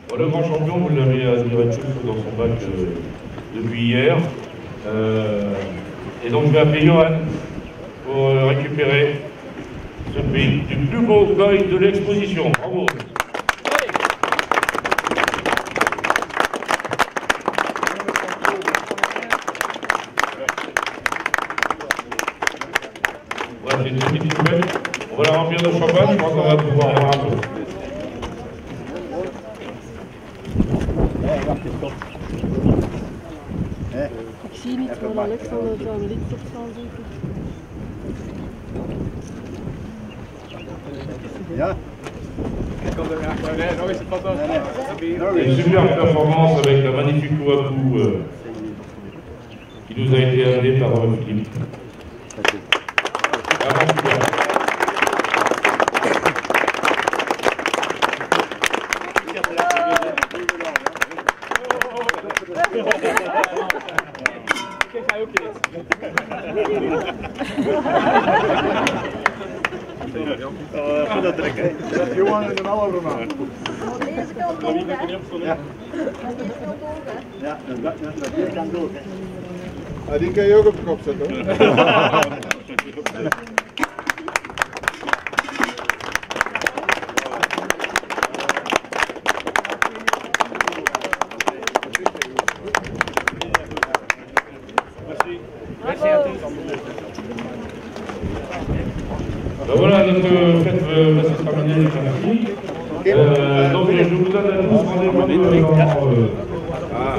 Bon, le grand champion, vous l'avez admiré de choses dans son bac depuis hier. Et donc je vais appeler Johan pour récupérer ce prix du plus beau coin de l'exposition. Bravo. Voilà, c'est une petite poubelle. On va la remplir de champagne, je crois qu'on va pouvoir voir un peu. Ik zie niet waar Alex al zijn lid op staan zeker. Ja. Une superbe performance avec la magnifique coup à coup qui nous a été amenée par Philippe. Vraiment super. Dat trekken. Johan en de over maar. Deze kant door, hè? Ja. Deze kant door, hè? Ja, dat hier kan door. Die kan je ook op de kop zetten hoor. Ben voilà, notre fête va se terminer ici. Donc je vous donne à tous rendez-vous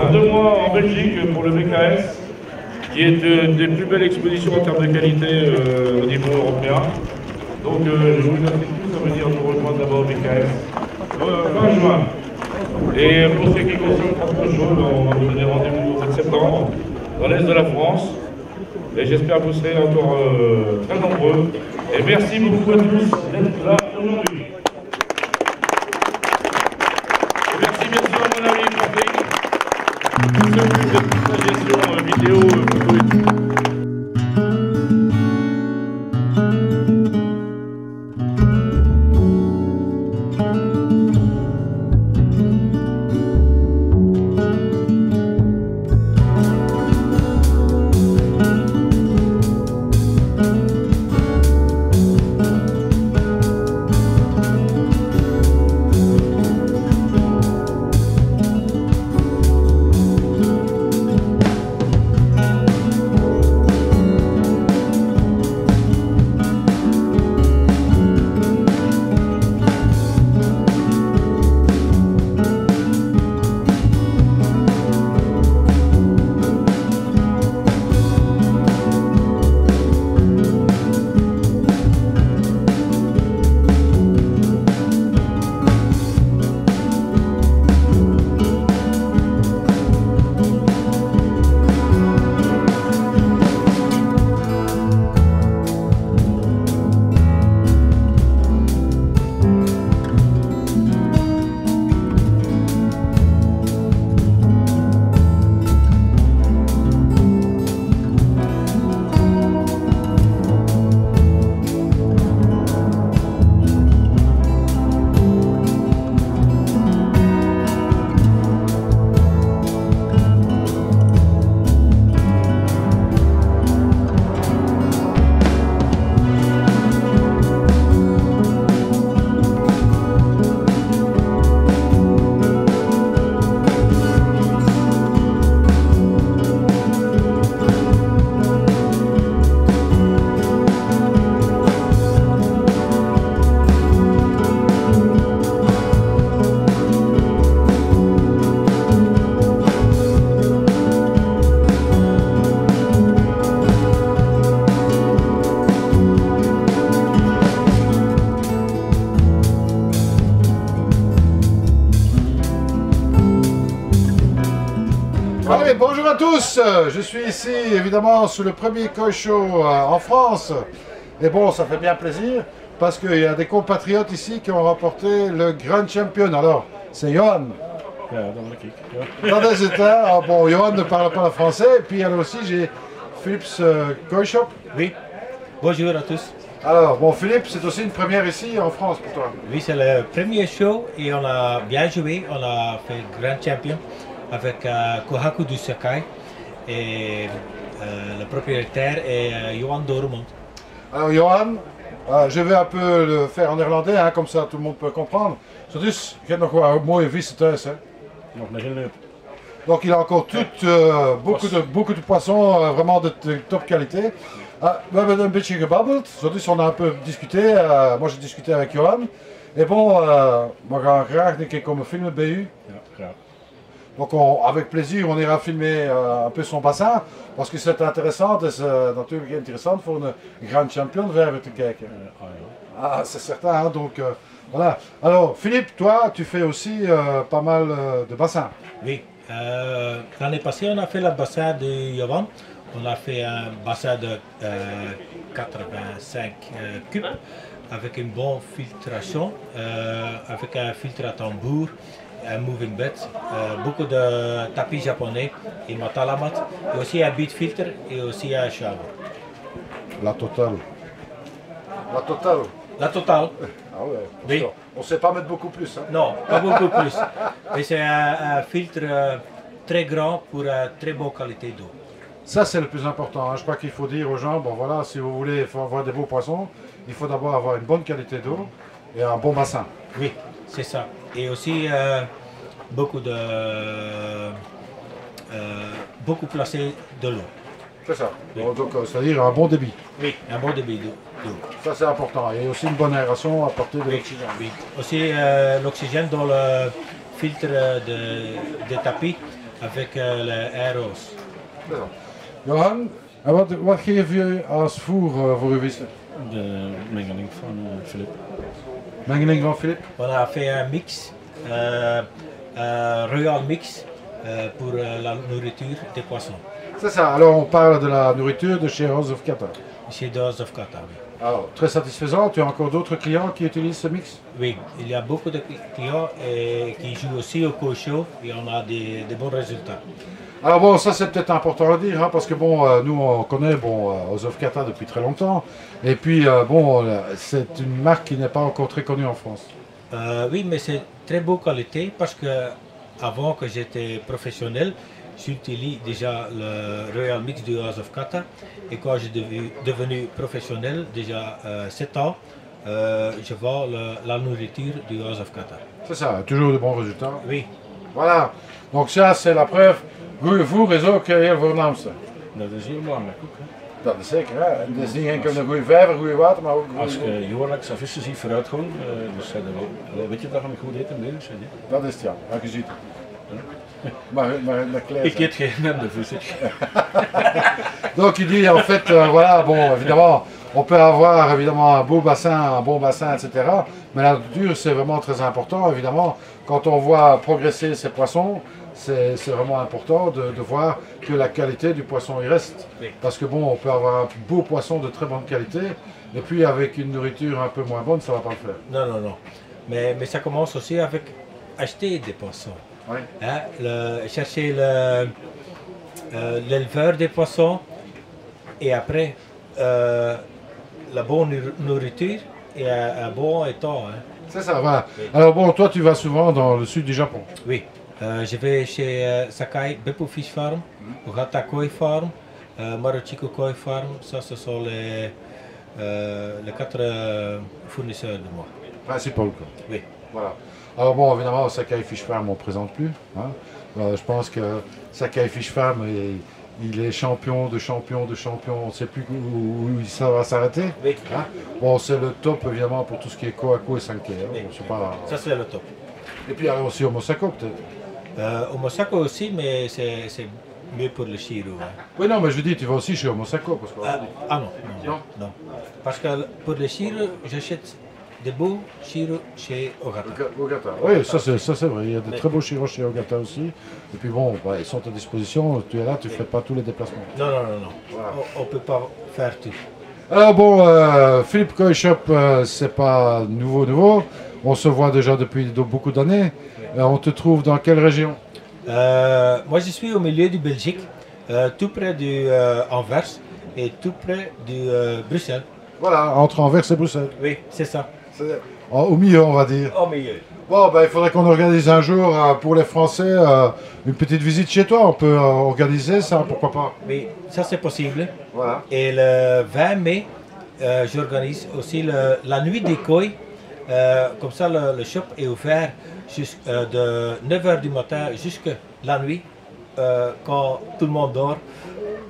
dans 2 mois en Belgique pour le BKS, qui est une des plus belles expositions en termes de qualité au niveau européen. Donc je vous invite tous à venir nous rejoindre d'abord au BKS fin juin. Et pour ce qui concerne autre chose, on va vous donner rendez-vous au mois de septembre dans l'est de la France. Et j'espère que vous serez encore très nombreux. Et merci beaucoup à tous d'être là aujourd'hui. Merci bien sûr à mon ami Patrick, qui s'occupe de toute la gestion vidéo, photo et tout. Allez, bonjour à tous, je suis ici évidemment sous le premier Koi Show en France. Et bon, ça fait bien plaisir parce qu'il y a des compatriotes ici qui ont remporté le Grand Champion. Alors, c'est Johan. Dans les États. Ah, bon, Johan ne parle pas le français. Et puis alors aussi, j'ai Philips Koi Shop. Oui, bonjour à tous. Alors, bon, Philippe, c'est aussi une première ici en France pour toi. Oui, c'est le premier show et on a bien joué. On a fait grand champion avec Kohaku du Sakai et le propriétaire est Johan Doremont. Alors, Johan, je vais un peu le faire en néerlandais, hein, comme ça tout le monde peut comprendre. Dus, je heb nog wel mooie vissen thuis. Hè. Nog maar geen leuk. Donc, il a encore beaucoup de poissons, vraiment de top qualité. We hebben een beetje gebabbeld, dus on a un peu discuté. Moi, j'ai discuté avec Johan. Et bon, we gaan graag een keer komen filmen bij u. Ja, graag. Donc avec plaisir, on ira filmer un peu son bassin, parce que c'est intéressant, het is natuurlijk interessant voor een grand champion verder te kijken. Ah, c'est certain, hein, donc voilà. Alors Philippe, toi, tu fais aussi pas mal de bassins. Oui, l'année passée, on a fait le bassin de Johan. On a fait un bassin de 85 cubes avec une bonne filtration, avec un filtre à tambour. Un moving bed, beaucoup de tapis japonais et matalamat, et aussi un beat filter et aussi un shower. La totale. La totale. La totale. Ah ouais. Oui. On ne sait pas mettre beaucoup plus. Hein. Non, pas beaucoup plus. Mais c'est un filtre très grand pour une très bonne qualité d'eau. Ça c'est le plus important. Hein. Je crois qu'il faut dire aux gens, bon voilà, si vous voulez avoir des beaux poissons, il faut d'abord avoir une bonne qualité d'eau et un bon bassin. Oui, c'est ça. Et aussi beaucoup placé de l'eau. C'est ça. Oui. Donc c'est-à-dire un bon débit. Oui, un bon débit d'eau. Ça c'est important. Et aussi une bonne aération, apporter de l'oxygène. Oui. Aussi l'oxygène dans le filtre de tapis avec l'aéros. Johan, en wat geef je als voer voor uw vissen? De mengeling van Philippe. Mengeling van Philippe? On a fait un mix, un royal mix pour la nourriture des poissons. C'est ça, alors on parle de la nourriture de chez House of Kata. Chez House of Kata, oui. Alors, très satisfaisant, tu as encore d'autres clients qui utilisent ce mix? Oui, il y a beaucoup de clients qui jouent aussi au Kosho et on a des bons résultats. Alors bon, ça c'est peut-être important à dire, hein, parce que bon, nous on connaît House of Kata depuis très longtemps, et puis bon, c'est une marque qui n'est pas encore très connue en France. Oui, mais c'est très bonne qualité parce que avant que j'étais professionnel, j'utilisais déjà le Royal Mix du House of Kata, et quand j'ai devenu professionnel, déjà 7 ans, je vends la nourriture du House of Kata. C'est ça, toujours de bons résultats. Oui. Voilà, donc ça c'est la preuve. Goede voer is ook heel voornaamste. Dat is heel belangrijk ook. Hè. Dat is zeker, hè. Het is niet enkel een goede vijver, goede water, maar ook goede. Als je jaarlijks vissen ziet vooruitgaan, dus weet je dat je goed eten bezig bent. Dat is het, ja, je ziet het. Maar Ik eet geen minder vis. Donc il dit en fait, voilà, bon, évidemment, on peut avoir évidemment un beau bassin, un bon bassin, etc. Mais la nature, c'est vraiment très important, évidemment. Quand on voit progresser ces poissons, c'est vraiment important de voir que la qualité du poisson y reste. Oui. Parce que bon, on peut avoir un beau poisson de très bonne qualité, et puis avec une nourriture un peu moins bonne, ça ne va pas le faire. Non, non, non. Mais ça commence aussi avec acheter des poissons. Oui. Hein, chercher l'éleveur des poissons et après la bonne nourriture et un bon état. Hein. C'est ça, voilà. Alors bon, toi tu vas souvent dans le sud du Japon. Oui, je vais chez Sakai Beppu Fish Farm, Ogata Koi Farm, Maruchiko Koi Farm. Ça, ce sont les 4 fournisseurs de moi. Principal, quoi. Oui. Voilà. Alors bon, évidemment, Sakai Fish Farm, on ne présente plus. Hein. Je pense que Sakai Fish Farm, il est champion de champion de champion. On ne sait plus où ça va s'arrêter. Oui. Hein. Bon, c'est le top, évidemment, pour tout ce qui est Kohaku et Sankei. Hein. Oui. Bon, pas... Ça, c'est le top. Et puis il y a aussi Omosako, peut-être. Omosako aussi, mais c'est mieux pour le Shiro. Hein. Oui, non, mais je dis, tu vas aussi chez Omosako. Parce que... Ah non. Parce que pour le Shiro, j'achète des beaux Shiro chez Ogata. Ogata. Oui, ça c'est vrai. Il y a de très beaux Shiro chez Ogata aussi. Et puis bon, bah, ils sont à disposition. Tu es là, tu ne fais pas tous les déplacements. Non. Voilà. On ne peut pas faire tout. Alors bon, Philippe Koi Shop, c'est pas nouveau. On se voit déjà depuis beaucoup d'années. On te trouve dans quelle région? Moi, je suis au milieu du Belgique, tout près du Anvers et tout près de Bruxelles. Voilà, entre Anvers et Bruxelles. Oui, c'est ça. Au milieu, on va dire. Au milieu. Bon, ben, il faudrait qu'on organise un jour pour les Français une petite visite chez toi. On peut organiser ça, pourquoi pas. Oui, ça c'est possible. Voilà. Et le 20 mai, j'organise aussi la nuit des koi. Comme ça, le shop est ouvert de 9h du matin jusqu'à la nuit. Quand tout le monde dort,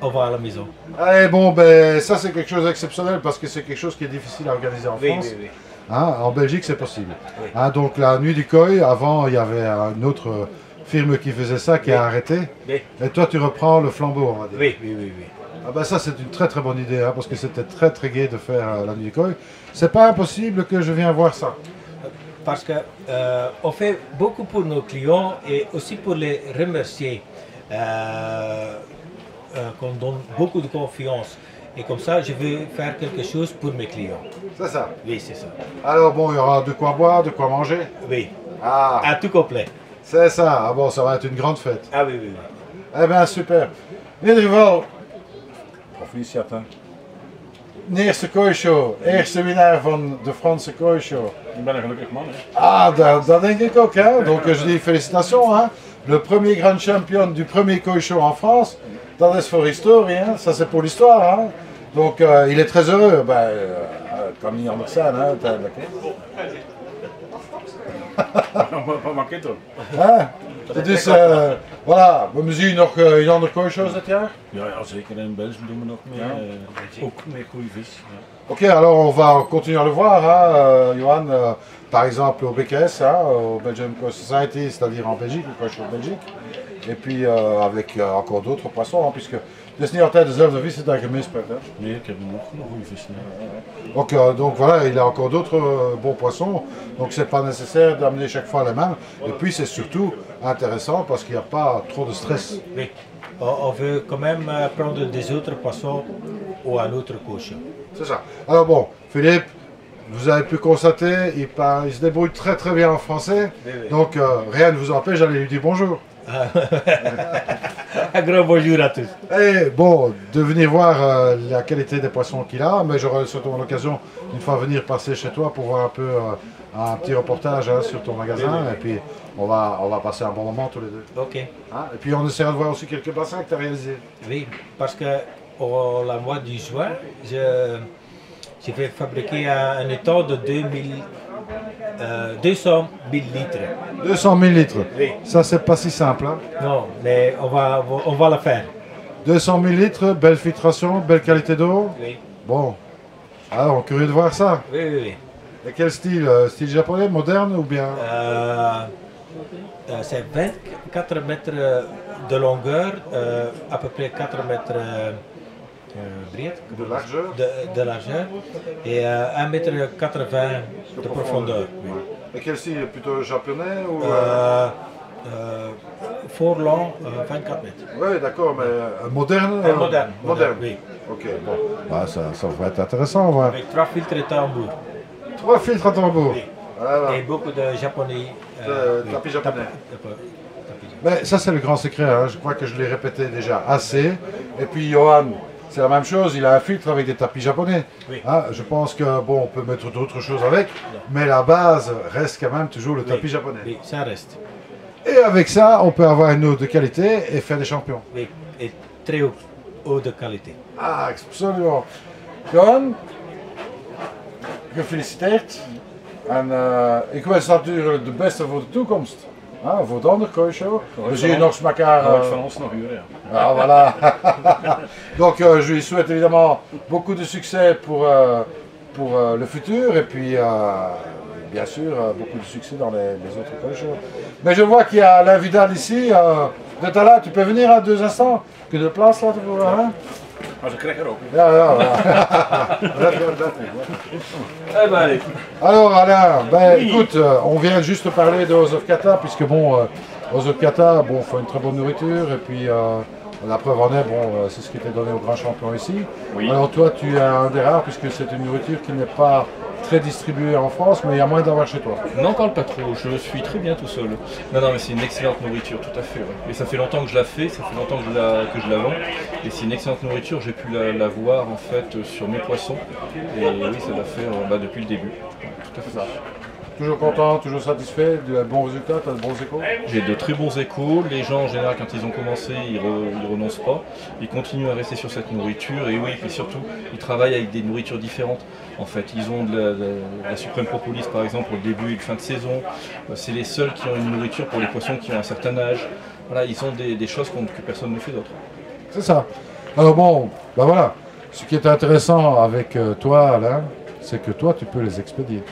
on va à la maison. Allez, bon, ben, ça c'est quelque chose d'exceptionnel parce que c'est quelque chose qui est difficile à organiser en Oui, France. oui, oui. Hein, en Belgique, c'est possible. Oui. Hein, donc la nuit du koi, avant, il y avait une autre firme qui faisait ça, qui a arrêté. Oui. Et toi, tu reprends le flambeau, on va dire. Oui, oui, oui, oui. Ah ben ça, c'est une très très bonne idée, hein, parce que c'était très très gai de faire la nuit du koi. C'est pas impossible que je vienne voir ça. Parce que on fait beaucoup pour nos clients et aussi pour les remercier. Qu'on donne beaucoup de confiance. Et comme ça, je veux faire quelque chose pour mes clients. C'est ça. Oui, c'est ça. Alors bon, il y aura de quoi boire, de quoi manger. Oui, Ah, à tout complet. c'est ça. Ah bon, ça va être une grande fête. Ah oui, oui, oui. Eh bien, super. In ieder geval, Proficiat, hè. de eerste kooishow, eerste winnaar van de Franse kooishow. Ik ben een gelukkig man, hè. Ah, dat denk ik ook, hein. Donc je dis félicitations, hein. Le premier grand champion du premier kooishow en France, dat is voor historie, hein. Ça c'est pour l'histoire, hein. Donc il est très heureux. Ben, kan niet anders zijn, hè, uiteindelijk. Wat maak je toch? Hè? Dus voilà, we zien nog een andere kooishow dit jaar. Ja, ja, zeker. In België doen we nog meer. Ook meer goede vis. Ja. Ok, alors on va continuer à le voir, hein, Johan, par exemple au BKS, hein, au Belgian Koi Society, c'est-à-dire en Belgique, le kooishow de Belgique. Et puis avec encore d'autres poissons, hein, puisque het is niet altijd dezelfde vis dat je gemist bent. Hein. Nee, ik heb nog goede vis. Donc voilà, il y a encore d'autres bons poissons, donc c'est pas nécessaire d'amener chaque fois les mêmes. Et puis c'est surtout intéressant parce qu'il n'y a pas trop de stress. Oui. On veut quand même prendre des autres poissons ou un autre cochon. C'est ça. Alors bon, Philippe, vous avez pu constater, il se débrouille très très bien en français, Oui, oui. donc rien ne vous empêche d'aller lui dire bonjour. Un grand bonjour à tous. Et bon, de venir voir la qualité des poissons qu'il a, mais j'aurai surtout l'occasion une fois venir passer chez toi pour voir un peu un petit reportage, hein, sur ton magasin, et puis on va passer un bon moment tous les deux. Ok. Hein. Et puis on essaiera de voir aussi quelques bassins que tu as réalisés. Oui, parce que au la mois du juin, je vais fabriquer un étang de 200 000 litres. 200 000 litres, Oui. ça c'est pas si simple. Hein. Non, mais on va le faire. 200 000 litres, belle filtration, belle qualité d'eau. Oui, Bon, alors curieux de voir ça. oui, oui. Oui. Et quel style? Style japonais, moderne ou bien? C'est 24 mètres de longueur, à peu près 4 mètres De largeur? de largeur et 1,80 mètre de profondeur. Oui. Et quel style? Plutôt japonais ou Fort long, 24 mètres. Oui, d'accord, mais moderne? Moderne, Moderne. oui. Ok, bon. Bah, ça va être intéressant, ouais. Avec 3 filtres et tambour. 3 filtres à tambour. Oui. Voilà. Et beaucoup de japonais. Tapis japonais. Tapis. Mais ça, c'est le grand secret, hein. Je crois que je l'ai répété déjà assez. Et puis, Johan, c'est la même chose, il a un filtre avec des tapis japonais. Oui. Hein, je pense que, bon, on peut mettre d'autres choses avec, mais la base reste quand même toujours le tapis japonais. Oui, ça reste. Et avec ça, on peut avoir une eau de qualité et faire des champions. Oui, et très haut de qualité. Ah, absolument. Johan, gefeliciteerd. En ik wens natuurlijk de beste voor de toekomst. Ah, voor de andere kooishow. We zien nog eens elkaar. Dat van ons nog uren, ja. Ah, voilà. Donc je lui souhaite évidemment beaucoup de succès pour le futur et puis bien sûr beaucoup de succès dans les autres kooishows. Mais je vois qu'il y a l'invidal ici. De là, tu peux venir à 2 instants. Que de place là, tu peux voir, hein? Maar ze krijgen er ook. Ja. Eh ben allez. Alors Alain, ben, écoute, on vient juste de parler de House of Kata, puisque bon, House of Kata, bon, fait une très bonne nourriture, et puis la preuve en est, bon, c'est ce qui était donné au grand champion ici. Oui. Alors toi, tu es un des rares, puisque c'est une nourriture qui n'est pas très distribué en France, mais il y a moins d'avoir chez toi. N'en parle pas trop, je suis très bien tout seul. Non, non, mais c'est une excellente nourriture, tout à fait. Ouais. Et ça fait longtemps que je la fais, ça fait longtemps que je la vends. Et c'est une excellente nourriture, j'ai pu la voir en fait sur mes poissons. Et oui, ça l'a fait depuis le début. Tout à fait ça. Toujours content, toujours satisfait, de bons résultats, tu as de bons échos? J'ai de très bons échos, les gens en général quand ils ont commencé, ils renoncent pas, ils continuent à rester sur cette nourriture et oui, puis surtout, ils travaillent avec des nourritures différentes. En fait, ils ont de la Supreme Propolis par exemple au début et fin de saison, c'est les seuls qui ont une nourriture pour les poissons qui ont un certain âge. Voilà, ils ont des choses que personne ne fait d'autre. C'est ça. Alors bon, ben voilà, ce qui est intéressant avec toi Alain, c'est que toi tu peux les expédier.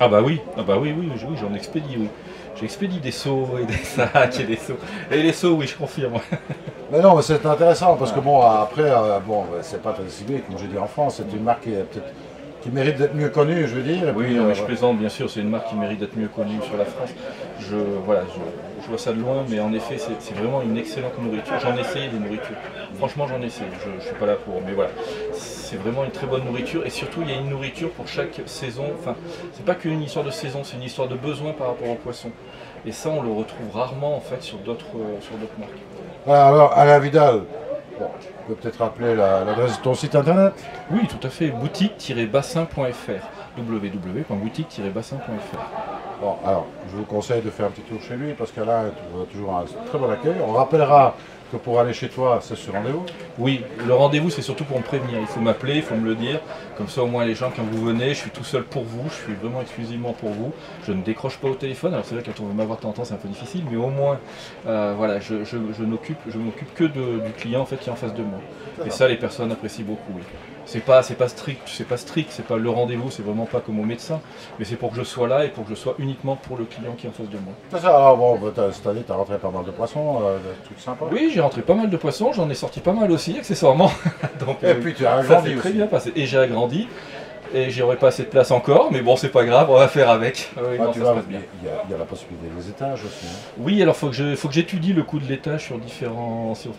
Ah bah oui, oui, j'en expédie, oui. J'expédie des seaux et des sacs et des seaux. Et les seaux, oui, je confirme. Mais non, mais c'est intéressant parce que bon, après, bon, c'est pas très ciblé, comme je dis en France, c'est une marque qui est peut-être qui mérite d'être mieux connue, je veux dire. Et oui, puis, non, mais je plaisante, bien sûr, c'est une marque qui mérite d'être mieux connue sur la France. Voilà, je vois ça de loin, mais en effet, c'est vraiment une excellente nourriture. J'en essaye des nourritures. Franchement, j'en essaye. Je ne suis pas là pour, mais voilà. C'est vraiment une très bonne nourriture et surtout, il y a une nourriture pour chaque saison. Enfin, c'est pas qu'une histoire de saison, c'est une histoire de besoin par rapport au poisson. Et ça, on le retrouve rarement en fait sur d'autres marques. Voilà, alors, Alain Vidal, bon, tu peux peut-être rappeler l'adresse de ton site internet? Oui, tout à fait, boutique-bassin.fr, www.boutique-bassin.fr. Bon, alors, je vous conseille de faire un petit tour chez lui parce qu'Alain a toujours un très bon accueil. On rappellera que pour aller chez toi, c'est sur rendez-vous. Oui, le rendez-vous, c'est surtout pour me prévenir. Il faut m'appeler, il faut me le dire. Comme ça, au moins, les gens, quand vous venez, je suis tout seul pour vous. Je suis vraiment exclusivement pour vous. Je ne décroche pas au téléphone. Alors, c'est vrai, quand on veut m'avoir de temps en temps, c'est un peu difficile. Mais au moins, voilà, je m'occupe que du client en fait, qui est en face de moi. Et ça, les personnes apprécient beaucoup. Oui. C'est pas strict, c'est pas le rendez-vous, c'est vraiment pas comme au médecin, mais c'est pour que je sois là et pour que je sois uniquement pour le client qui est en face de moi. C'est ça, alors bon, cette année, tu as rentré pas mal de poissons, des trucs sympas. Oui, j'ai rentré pas mal de poissons, j'en ai sorti pas mal aussi, accessoirement. Donc, et puis tu as agrandi aussi. Très bien passé, et j'ai agrandi. Et j'aurais pas assez de place encore, mais bon, c'est pas grave, on va faire avec. Oui, non, tu vois, il y a la possibilité des étages aussi. Hein. Oui, alors faut que j'étudie le coût de l'étage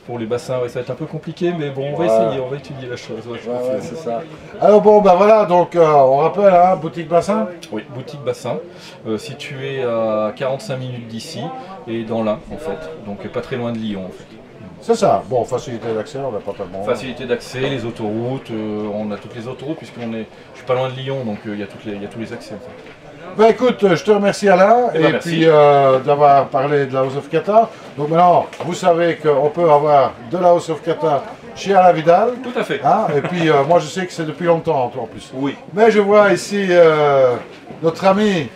pour les bassins. Ouais, ça va être un peu compliqué, mais bon, on va essayer, on va étudier la chose. Ouais, c'est ça. Alors bon, ben voilà, donc on rappelle, hein, boutique Bassin. Oui, boutique Bassin, située à 45 minutes d'ici et dans l'Ain en fait, donc pas très loin de Lyon en fait. C'est ça, bon, facilité d'accès, on n'a pas tellement... Facilité d'accès, les autoroutes, on a toutes les autoroutes puisque je suis pas loin de Lyon, donc il y a tous les accès en fait. Ben écoute, je te remercie Alain, merci. Puis d'avoir parlé de la House of Kata. Donc maintenant, vous savez qu'on peut avoir de la House of Kata chez Alain Vidal. Tout à fait. Hein, et puis moi je sais que c'est depuis longtemps en plus. Oui. Mais je vois ici notre ami.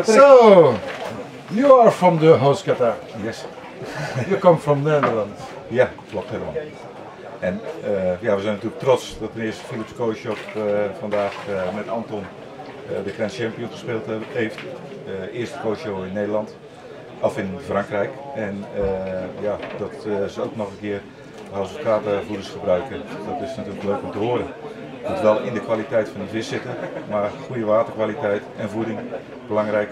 So, you are from the House Kata. Yes. You come from Netherlands. Ja, klopt helemaal. En ja, we zijn natuurlijk trots dat meneer Philips Kooijshop vandaag met Anton de Grand Champion gespeeld heeft. Eerste Kooishow in Nederland, of in Frankrijk. En ja, dat ze ook nog een keer House of Kata voeders gebruiken. Dat is natuurlijk leuk om te horen. Het moet wel in de kwaliteit van die vis zitten, maar goede waterkwaliteit en voeding, belangrijk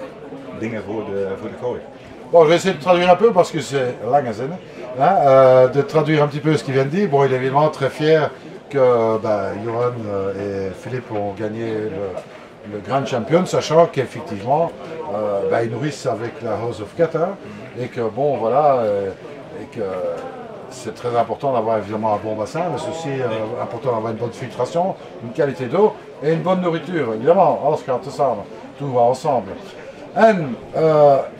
dingen voor de kooi. Bon, je vais essayer de traduire un peu parce que c'est langazin, de traduire un petit peu ce qu'il vient de dire. Bon, il est évidemment très fier que Johan et Philippe ont gagné le Grand Champion, sachant qu'effectivement, ils nourrissent avec la House of Kata et que bon, voilà, et que c'est très important d'avoir évidemment un bon bassin, mais c'est aussi important d'avoir une bonne filtration, une qualité d'eau et une bonne nourriture. Évidemment, alles gaat samen, tout va ensemble. En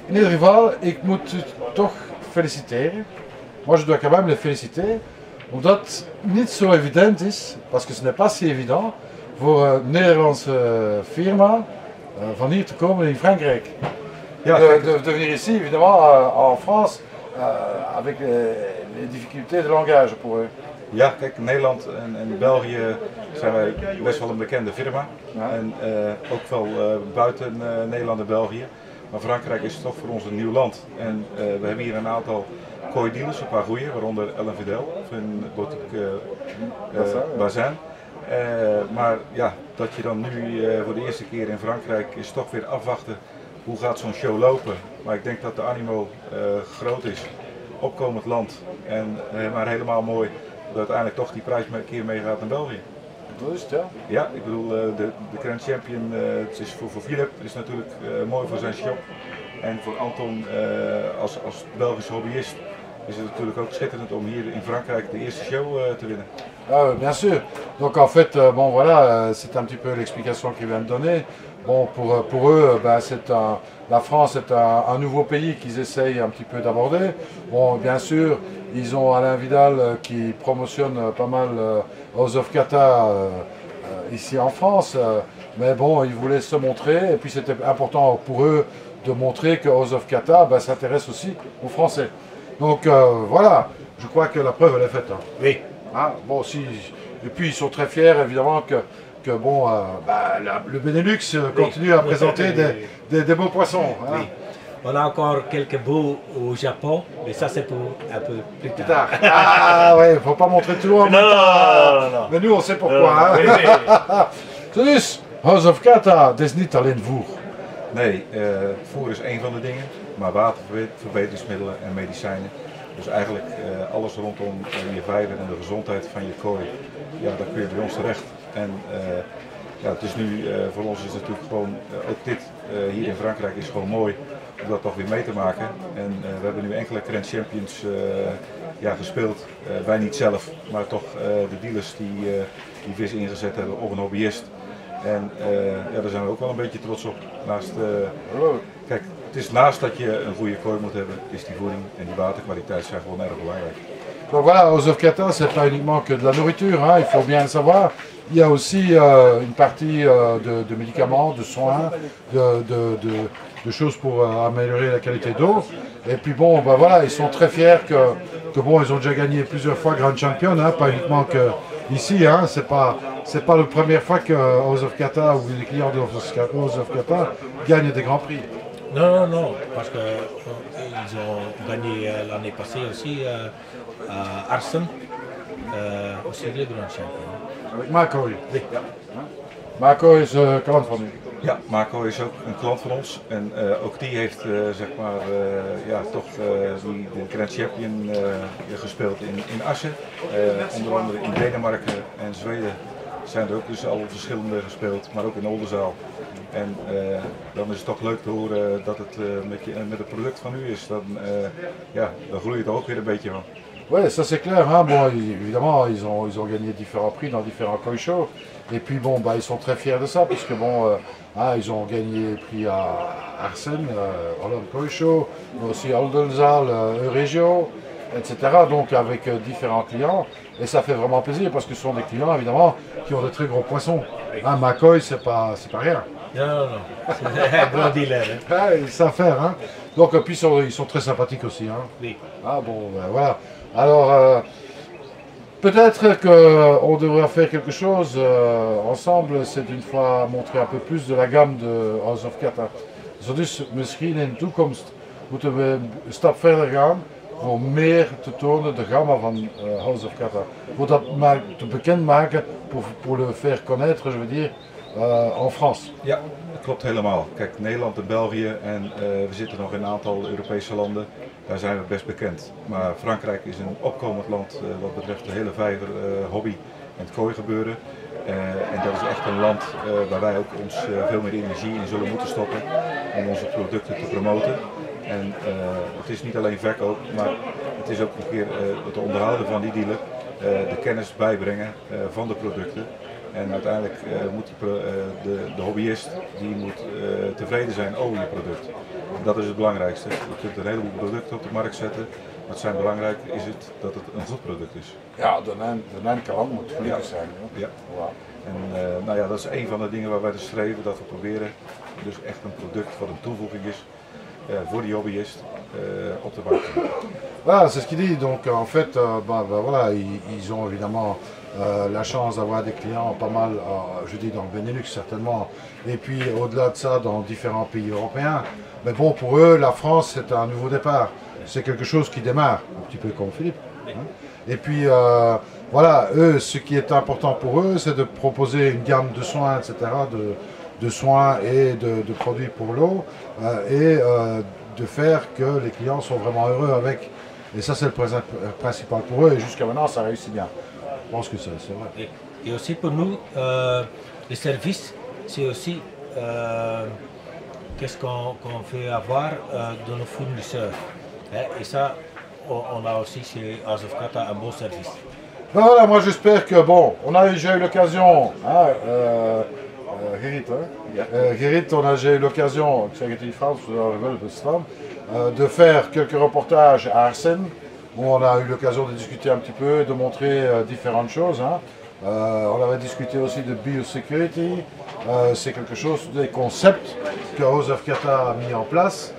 in ieder geval, ik moet u toch feliciteren. Moi je dois quand même les féliciter, omdat het niet zo evident is, parce que ce n'est pas si évident, voor een Nederlandse firma van hier te komen in Frankrijk. Ja, de venir ici, évidemment, en France, avec les difficultés de langage pour eux. Ja, kijk, Nederland en België zijn wij best wel een bekende firma. Ja. En ook wel buiten Nederland en België. Maar Frankrijk is toch voor ons een nieuw land. En we hebben hier een aantal kooidealers, een paar goeie, waaronder Ellen Vidal van Boutique Bassin. Maar ja, dat je dan nu voor de eerste keer in Frankrijk is toch weer afwachten hoe gaat zo'n show lopen. Maar ik denk dat de animo groot is, opkomend land. Maar helemaal mooi dat uiteindelijk toch die prijs een keer meegaat naar België. Dat is het, ja. Ja, ik bedoel, de Grand Champion, het is voor Philip, is natuurlijk mooi voor zijn shop. En voor Anton als Belgische hobbyist is het natuurlijk ook schitterend om hier in Frankrijk de eerste show te winnen. Ah, bien sûr. Donc en fait, bon voilà, c'est un petit peu l'explication qu'il vient de donner. Bon, pour eux, ben, la France est un nouveau pays qu'ils essayent un petit peu d'aborder. Bon, bien sûr, ils ont Alain Vidal qui promotionne pas mal House of Kata ici en France. Mais bon, ils voulaient se montrer et puis c'était important pour eux de montrer que House of Kata ben, s'intéresse aussi aux Français. Donc voilà, je crois que la preuve elle est faite. Hein. Oui. Hein, bon, et puis ils sont très fiers évidemment que bon, bah, le Benelux continue à présenter des beaux poissons. Hein. Oui. On a encore quelques beaux au Japon, mais ça c'est pour un peu plus Plus tard. tard. Ah ouais, faut pas montrer tout en même temps. Mais nous on sait pourquoi. Dus, House of Kata, dat is niet alleen voer. Nee, voer is één van de dingen, maar waterverbeteringsmiddelen en medicijnen. Dus eigenlijk alles rondom je vijver en de gezondheid van je kooi, ja, daar kun je bij ons terecht. En ja, het is nu, voor ons is natuurlijk gewoon, ook dit hier in Frankrijk is gewoon mooi om dat toch weer mee te maken. En we hebben nu enkele Grand Champions ja, gespeeld, wij niet zelf, maar toch de dealers die vis ingezet hebben of een hobbyist. En ja, daar zijn we ook wel een beetje trots op. Kijk, het is naast dat je een goede kooi moet hebben, is die voeding en die waterkwaliteit zijn gewoon erg belangrijk. Donc voilà, House of Kata, c'est pas uniquement que de la nourriture, hein, il faut bien le savoir. Il y a aussi une partie de médicaments, de soins, de choses pour améliorer la qualité d'eau. Et puis bon, bah voilà, ils sont très fiers que bon, ils ont déjà gagné plusieurs fois Grand Champion, hein, pas uniquement que ici, hein, c'est pas la première fois que House of Kata ou les clients de House of Kata gagnent des grands prix. Non, non, non, parce qu'ils ont gagné l'année passée aussi à Arsen, aussi le Grand Champion. Avec Marco. Oui. Ja. Marco is klant van u. Ja, Marco is ook een klant van ons en ook die heeft zeg maar, ja, toch de Grand Champion gespeeld in Assen. Onder andere in Denemarken en Zweden zijn er ook dus al verschillende gespeeld, maar ook in Oldenzaal. En dan is het toch leuk te horen dat het met het product van u is. Ja, dan groeit het ook weer een beetje van. Oui, ça c'est clair. Hein. Bon, évidemment, ils ont gagné différents prix dans différents koi shows. Et puis bon, bah, ils sont très fiers de ça, parce que bon, ils ont gagné le prix à Arsène, Holland Koi Show, mais aussi Oldenzaal, Euregio, etc. Donc avec différents clients. Et ça fait vraiment plaisir, parce que ce sont des clients, évidemment, qui ont de très gros poissons. Hein, Macoy, c'est pas rien. Non, non, non. C'est un grand dealer. Hein. Ah, ils savent faire. Hein. Donc, puis ils sont très sympathiques aussi. Hein. Oui. Ah bon, ben, voilà. Alors, peut-être qu'on devrait faire quelque chose ensemble, c'est d'une fois montrer un peu plus de la gamme de House of Kata. Dus misschien in de toekomst moeten we een stap verder gaan voor meer te tonen de gamma van House of Kata. Voor dat te bekendmaken, pour le faire connaître, je veux dire, en France. Ja, dat klopt helemaal. Kijk, Nederland en België en we zitten nog in een aantal Europese landen, daar zijn we best bekend. Maar Frankrijk is een opkomend land wat betreft de hele vijver, hobby en het kooi gebeuren. En dat is echt een land waar wij ook ons veel meer energie in zullen moeten stoppen om onze producten te promoten. En het is niet alleen verkoop, maar het is ook een keer het onderhouden van die dealer, de kennis bijbrengen van de producten. En uiteindelijk moet de hobbyist die moet tevreden zijn over je product. En dat is het belangrijkste. Je kunt een heleboel producten op de markt zetten, maar het belangrijk is het dat het een goed product is. Ja, de eindklant moet gelukkig zijn. Ja. En nou ja, dat is een van de dingen waar wij dus streven, dat we proberen dus echt een product wat een toevoeging is voor die hobbyist op de markt te brengen. Voilà, c'est ce qu'il dit. Donc en fait, voilà, ils ont évidemment la chance d'avoir des clients pas mal, je dis dans le Benelux certainement, et puis au-delà de ça dans différents pays européens. Mais bon, pour eux, la France c'est un nouveau départ. C'est quelque chose qui démarre, un petit peu comme Philippe. Hein. Et puis voilà, eux, ce qui est important pour eux, c'est de proposer une gamme de soins, etc., de soins et de produits pour l'eau, et de faire que les clients sont vraiment heureux avec. Et ça, c'est le principal pour eux, et jusqu'à maintenant, ça réussit bien. Je pense que c'est vrai. Et aussi pour nous, le service, c'est aussi qu'est-ce qu'on veut avoir de nos fournisseurs. Hein, et ça, on a aussi chez House of Kata un bon service. Ben voilà, moi j'espère que, bon, on a déjà eu l'occasion, hein, Gerrit, hein, Gerrit, on a déjà eu l'occasion, ik zeg het in Frans, de faire quelques reportages à Arsène, où on a eu l'occasion de discuter un petit peu, de montrer différentes choses. Hein. On avait discuté aussi de biosecurity, c'est quelque chose, des concepts que House of Kata a mis en place,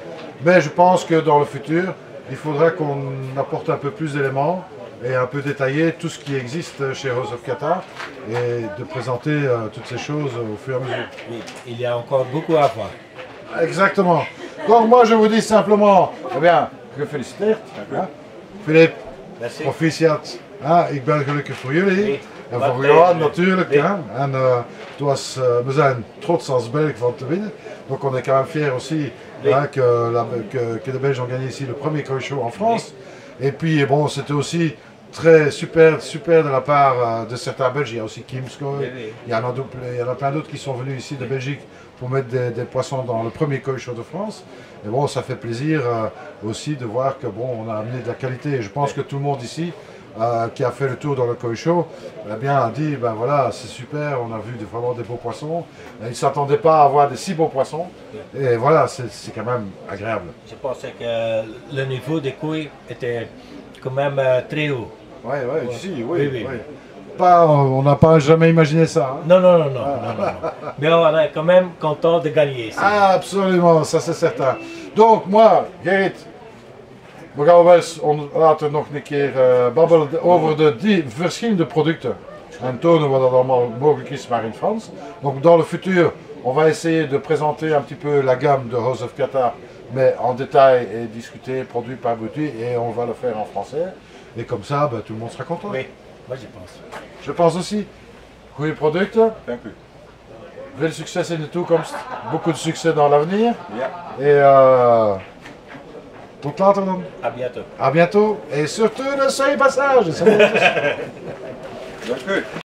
mais je pense que dans le futur, il faudra qu'on apporte un peu plus d'éléments et un peu détailler tout ce qui existe chez House of Kata et de présenter toutes ces choses au fur et à mesure. Oui, il y a encore beaucoup à voir. Exactement. Donc moi je vous dis simplement, eh bien, gefeliciteerd. Hein? Philippe, Merci. proficiat. Ik ben gelukkig voor jullie. Oui. En Wat voor Johan tegen- natuurlijk. Oui. Hein? En we zijn trots als Belg van te winnen. Donc on est quand même fiers aussi Oui. hein, que les Belges ont gagné ici le premier Koi Show en France. Et puis bon, c'était aussi très super de la part de certains Belges. Il y a aussi Kimskoy. Oui, oui. Il y en a plein d'autres qui sont venus ici de Belgique pour mettre des poissons dans le premier Koi Show de France. Et bon, ça fait plaisir aussi de voir que bon, on a amené de la qualité. Et je pense que tout le monde ici qui a fait le tour dans le Koi Show, eh bien, a dit, ben voilà, c'est super, on a vu vraiment des beaux poissons. Et ils ne s'attendaient pas à avoir des si beaux poissons. Et voilà, c'est quand même agréable. Je pensais que le niveau des couilles était quand même très haut. Ouais, ici, oui. Oui, oui. Oui. Pas, on n'a pas jamais imaginé ça. Hein. Non. Mais on est quand même content de gagner ici. Absolument, ça c'est certain. Donc moi, Gerrit, we gaan wel eens later nog een keer babbelen over de verschillende producten. En tonen wat dat allemaal mogelijk is, maar in Frans. Donc dans le futur, on va essayer de présenter un petit peu la gamme de House of Kata, mais en détail et discuter produit par produit, et on va le faire en français. Et comme ça, ben, tout le monde sera content. Oui, moi je pense. Je pense aussi. Goede producten. Dank u. Veel succes in de toekomst. Beaucoup de succès dans l'avenir. Ja. Et tot later dan. À bientôt. À bientôt. Et surtout ne soyez pas sages. Dank u.